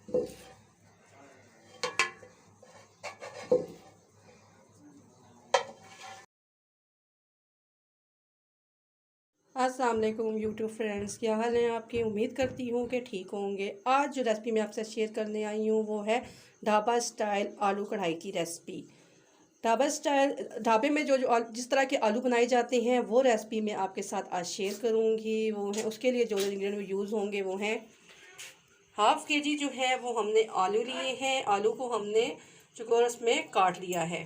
अस्सलाम वालेकुम YouTube friends, क्या हाल है आपकी। उम्मीद करती हूँ कि ठीक होंगे। आज जो रेसिपी मैं आपसे शेयर करने आई हूँ वो है ढाबा स्टाइल आलू कढ़ाई की रेसिपी। ढाबा स्टाइल ढाबे में जो जिस तरह के आलू बनाए जाते हैं वो रेसिपी मैं आपके साथ आज शेयर करूँगी। वो है उसके लिए जो इंग्रेडिएंट यूज़ होंगे वो हैं ½ kg जो है वो हमने आलू लिए हैं। आलू को हमने चौकोरस में काट लिया है।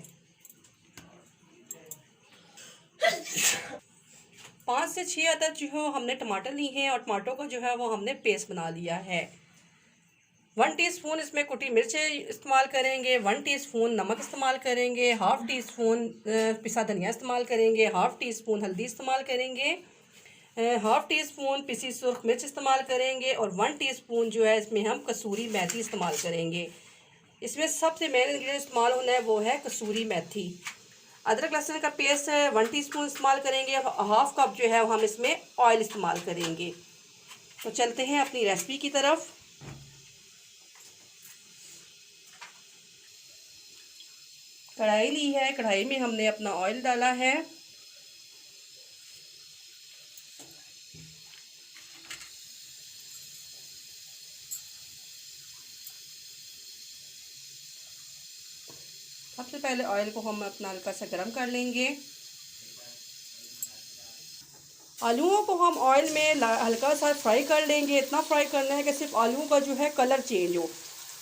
5 से 6 अदद जो है हमने टमाटर लिए हैं और टमाटरों का जो है वो हमने पेस्ट बना लिया है। 1 टीस्पून इसमें कुटी मिर्चें इस्तेमाल करेंगे, 1 टीस्पून नमक इस्तेमाल करेंगे, ½ टीस्पून पिसा धनिया इस्तेमाल करेंगे, ½ टीस्पून हल्दी इस्तेमाल करेंगे, ½ टीस्पून पिसी सुर्ख मिर्च इस्तेमाल करेंगे और 1 टीस्पून जो है इसमें हम कसूरी मेथी इस्तेमाल करेंगे। इसमें सबसे मेन इंग्रेडिएंट इस्तेमाल होना है वो है कसूरी मेथी। अदरक लहसुन का पेस्ट 1 टीस्पून इस्तेमाल करेंगे। ½ कप जो है हम इसमें ऑयल इस्तेमाल करेंगे। तो चलते हैं अपनी रेसिपी की तरफ। कढ़ाई ली है, कढ़ाई में हमने अपना ऑयल डाला है। सबसे पहले ऑयल को हम अपना हल्का सा गर्म कर लेंगे। आलूओं को हम ऑयल में हल्का सा फ्राई कर लेंगे। इतना फ्राई करना है कि सिर्फ आलूओं का जो है कलर चेंज हो,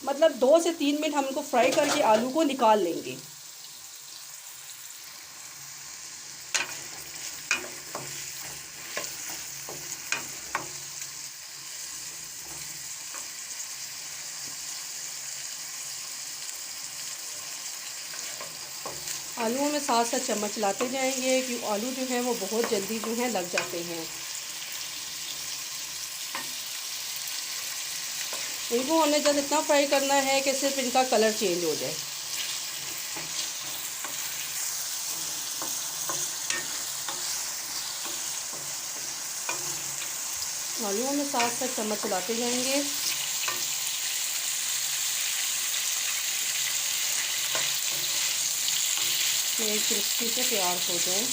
मतलब 2 से 3 मिनट हम इनको फ्राई करके आलू को निकाल लेंगे। आलूओं में साथ साथ चम्मच चलाते जाएंगे कि आलू जो है वो बहुत जल्दी जो है लग जाते हैं। इनको हमने जब इतना फ्राई करना है कि सिर्फ इनका कलर चेंज हो जाए। आलूओं में साथ साथ चम्मच चलाते जाएंगे। ये क्रिस्पी से तैयार हो जाए।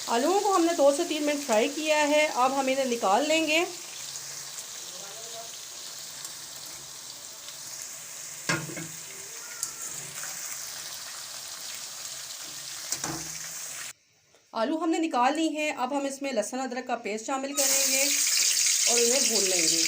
आलूओं को हमने 2 से 3 मिनट फ्राई किया है। अब हम इन्हें निकाल लेंगे। आलू हमने निकाल ली हैं। अब हम इसमें लहसुन अदरक का पेस्ट शामिल करेंगे और इन्हें भून लेंगे।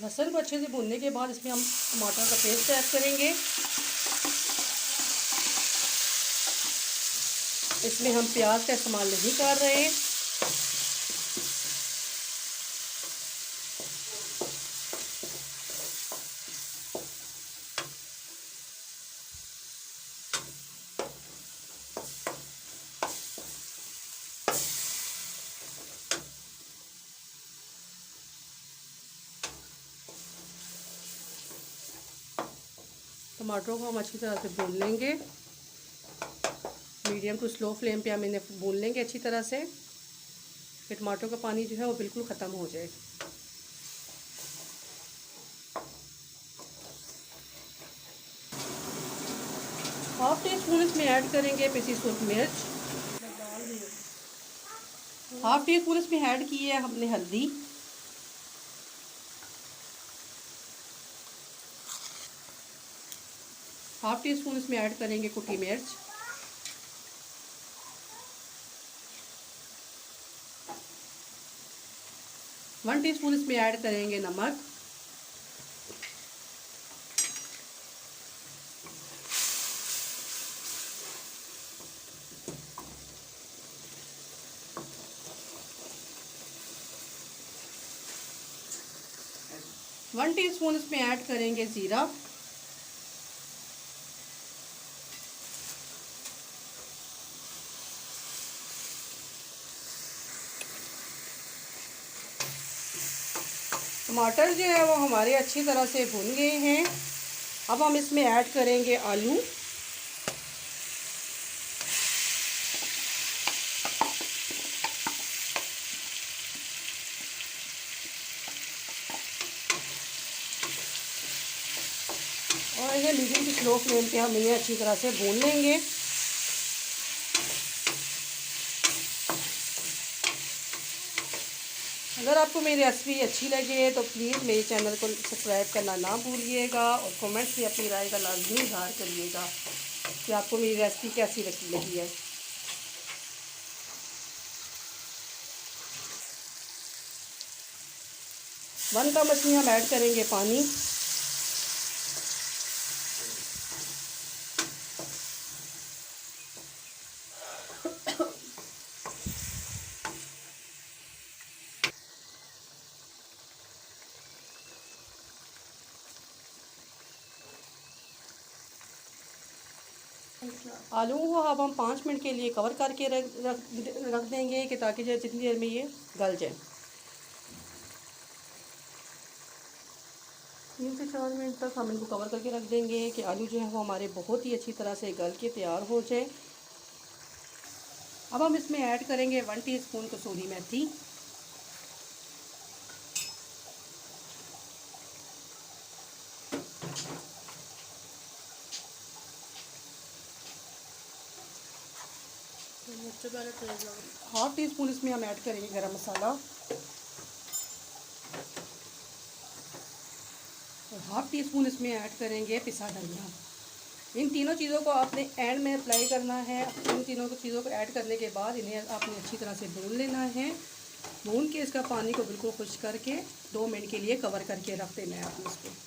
लहसुन को अच्छे से भूनने के बाद इसमें हम टमाटर का पेस्ट ऐड करेंगे। इसमें हम प्याज का इस्तेमाल नहीं कर रहे। टमाटरों को हम अच्छी तरह से भून लेंगे। मीडियम टू स्लो फ्लेम पे हम इन्हें भून लेंगे अच्छी तरह से कि टमाटरों का पानी जो है वो बिल्कुल ख़त्म हो जाए। ½ टीस्पून इसमें ऐड करेंगे पिसी सुर्ख मिर्च। ½ टीस्पून इसमें ऐड की है हमने हल्दी। ½ टीस्पून इसमें ऐड करेंगे कुटी मिर्च। 1 टीस्पून इसमें ऐड करेंगे नमक। वन टीस्पून इसमें ऐड करेंगे ज़ीरा। टमाटर जो है वो हमारे अच्छी तरह से भुन गए हैं। अब हम इसमें ऐड करेंगे आलू। और इन्हें मीडियम टू स्लो फ्लेम पे हम इन्हें अच्छी तरह से भून लेंगे। अगर आपको मेरी रेसिपी अच्छी लगे तो प्लीज़ मेरे चैनल को सब्सक्राइब करना ना भूलिएगा और कमेंट्स में अपनी राय का लाजमी इज़हार करिएगा कि आपको मेरी रेसिपी कैसी लगी है। वन कप इसमें हम ऐड करेंगे पानी। आलू को अब हम 5 मिनट के लिए कवर करके रख देंगे कि ताकि जो जितनी देर में ये गल जाए। 3 से 4 मिनट तक हम इनको कवर करके रख देंगे कि आलू जो है वो हमारे बहुत ही अच्छी तरह से गल के तैयार हो जाए। अब हम इसमें ऐड करेंगे 1 टीस्पून कसूरी मेथी। हाफ टी स्पून इसमें हम ऐड करेंगे गरम मसाला और हाफ टी स्पून इसमें ऐड करेंगे पिसा धनिया। इन तीनों चीज़ों को आपने एंड में अप्लाई करना है। इन तीनों चीज़ों को ऐड करने के बाद इन्हें आपने अच्छी तरह से भून लेना है। भून के इसका पानी को बिल्कुल खुश्क करके 2 मिनट के लिए कवर करके रख देना है आपने इसको।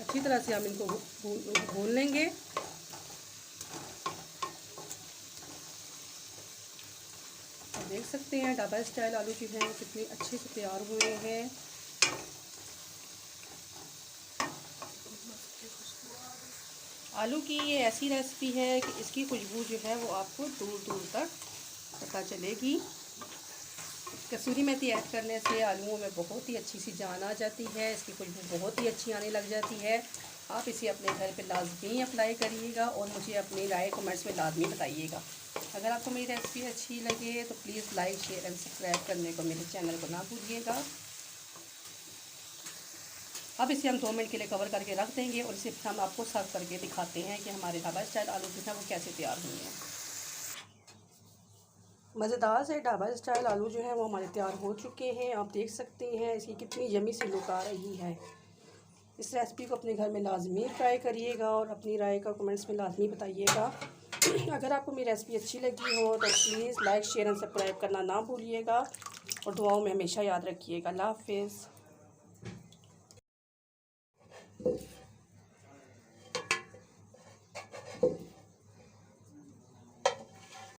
अच्छी तरह से हम इनको भून लेंगे। आप देख सकते हैं ढाबा स्टाइल आलू जो हैं कितने अच्छे से तैयार हुए हैं। आलू की ये ऐसी रेसिपी है कि इसकी खुशबू जो है वो आपको दूर दूर तक पता चलेगी। कसूरी मेथी ऐड करने से आलूओं में बहुत ही अच्छी सी जान आ जाती है। इसकी खुशबू बहुत ही अच्छी आने लग जाती है। आप इसे अपने घर पे लाजमी अप्लाई करिएगा और मुझे अपनी राय कमेंट्स में लाजमी बताइएगा। अगर आपको मेरी रेसिपी अच्छी लगे तो please like share and subscribe करने को मेरे चैनल को ना भूलिएगा। अब इसे हम 2 मिनट के लिए कवर करके रख देंगे और इसे हम आपको सर्व करके दिखाते हैं कि हमारे ढाबा स्टाइल आलू जो है वो कैसे तैयार हुए हैं। मज़ेदार से ढाबा स्टाइल आलू जो है वो हमारे तैयार हो चुके हैं। आप देख सकते हैं इसकी कितनी यमी सी लुक आ रही है। इस रेसिपी को अपने घर में लाजमी ट्राई करिएगा और अपनी राय का कमेंट्स में लाजमी बताइएगा। अगर आपको मेरी रेसिपी अच्छी लगी हो तो please like share and subscribe करना ना भूलिएगा और दुआओं में हमेशा याद रखिएगा। अल्लाह हाफ़िज़।